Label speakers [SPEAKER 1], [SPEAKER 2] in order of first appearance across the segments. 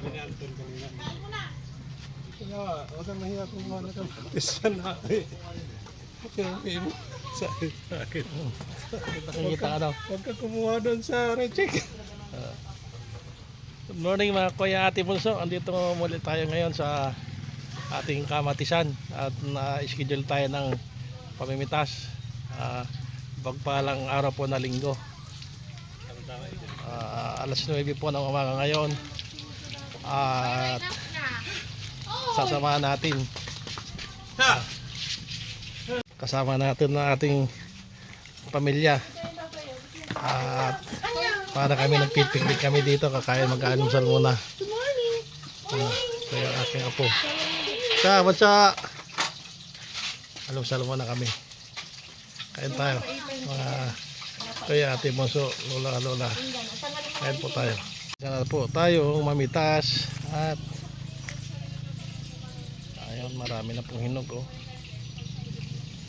[SPEAKER 1] Sabi ni Anton kanina. Kaya, huwag kang mahiya kung mga nakapisa na eh. Sinabi mo sa akin.
[SPEAKER 2] Nakikita ka daw.
[SPEAKER 1] Huwag ka kumuha doon sa recheck.
[SPEAKER 2] Good morning mga kuya, ate bunso. Andito muli tayo ngayon sa ating kamatisan at na-schedule tayo ng pamimitas. Pagpalang araw po na linggo. Alas 9 po ng umaga ngayon. At sasamahan natin. Kasama natin na ating pamilya. At para kami nagpipiknik kami dito, kakain mag-almusal muna. Kaya aking apo. What's almusal muna kami. Kain tayo. Kaya ate Monso, lola. Kain po tayo. Sana po tayo mamitas. At ayun, marami na pong hinog oh.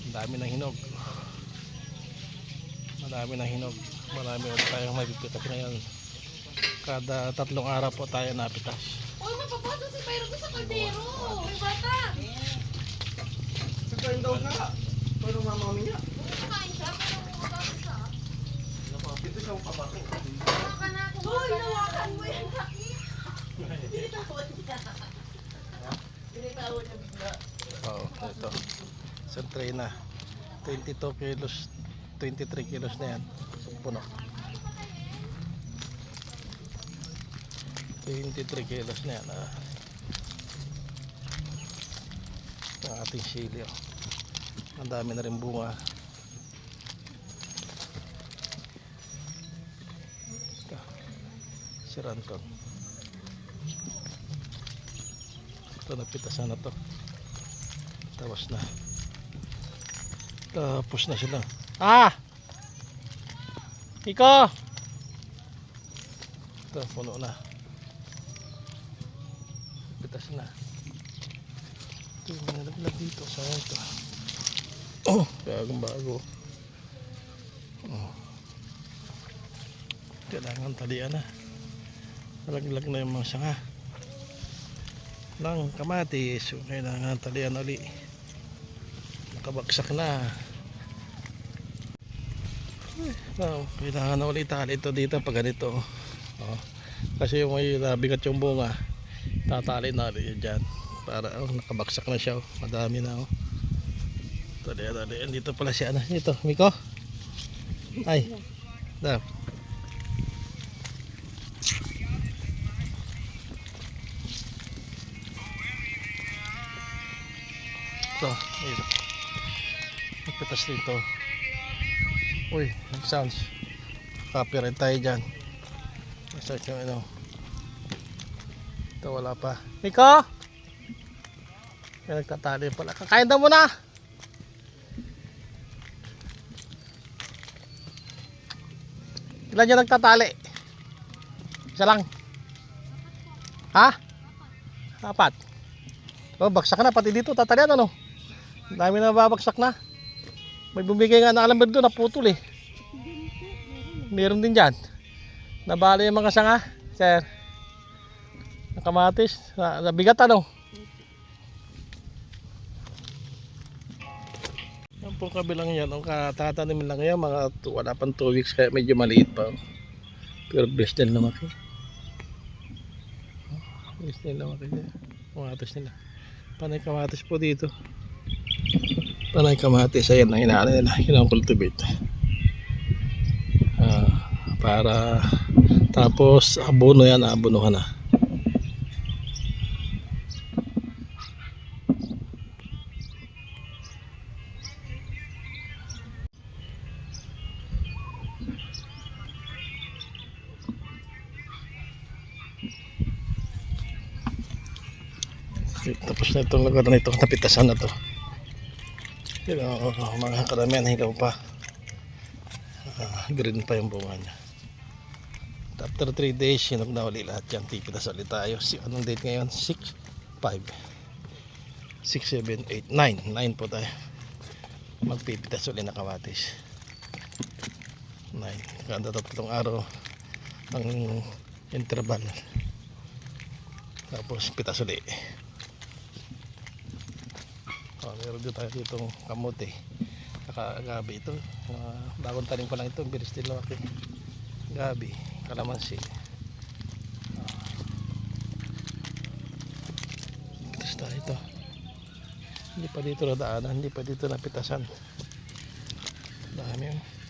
[SPEAKER 2] Ang dami ng hinog. Marami ulit tayong mapipitas ngayon. Kada 3 araw po tayo napitas.
[SPEAKER 3] Uy, mapapasok si Pyro ko sa kaldero. May bata.
[SPEAKER 1] Sakain daw nga. Pero mamami niya.
[SPEAKER 3] Kakain siya, pero mapapasok siya.
[SPEAKER 1] Ito siya ang kabato.
[SPEAKER 3] Baka na ako. Uy, nawakan mo yung sakit. Binitawan niya. Binitawan niya bigla.
[SPEAKER 2] Oo, ito. Isang tray na. 22 kilos, 23 kilos na yan. Puno. 23 kilos na yan. Ang ating sili. Oh. Ang dami na rin bunga. Ito. Si Ranton. Ito, napitasan na to. Tapos na. Tapos na sila. Iko! Ito, puno na. Pitas na. Ito yung nalaglag dito. Saan ito? Oh, bago. Oh. Kailangan talian na. Nalaglag na yung mga sanga ng kamatis. So, kailangan talian uli. Nakabaksak na. Kailangan na ulit tali ito dito pag ganito. Kasi yung may nabigat yung bunga, tatali na ulit dyan para nakabaksak na siya. Madami na. Tali. Dito pala siya. Dito, Miko. Ay, daw. Ito, dito. Magpitas dito. Uy, sounds. Copyright tayo dyan. Start yung ano. Ito wala pa. Miko! May nagtatali pala. Kakain daw muna! Ilan yung nagtatali? Isa lang. Ha? 4. Oh, baksak na. Pati dito tatalian ano. Dami na babaksak na. May bumigay nga na alam doon, naputol eh. Meron din dyan. Nabali yung mga sanga, sir. Nakamatis. Nabigat ano. Yan po kabilang yan. Ang katatanim lang yan, wala pang 2 weeks kaya medyo maliit pa. Pero best din lumaki. Best din lumaki. Kamatis nila. Panay kamatis po dito. Panay kamatis, ayan ang inaano nila, kultivate para tapos abono yan, abonohan na. Tapos na itong lugar na ito, napitasan na to. Pero mga karamihan hilaw pa. Green pa yung bunga niya. After 3 days, hinog na uli lahat yan. Tipitas ulit tayo. Anong date ngayon? 6, 5, 6, 7, 8, 9. 9 po tayo. Magpipitas ulit na kamatis. 9. Kada 3 araw ang interval. Tapos pitas uli. Meron din tayo ditong kamote. Saka gabi ito. Bagong tanim pa lang ito. Bilis din lumaki. Gabi. Kalamansi. Pitas tayo ito. Hindi pa dito nadaanan. Hindi pa dito napitasan. Dami yun.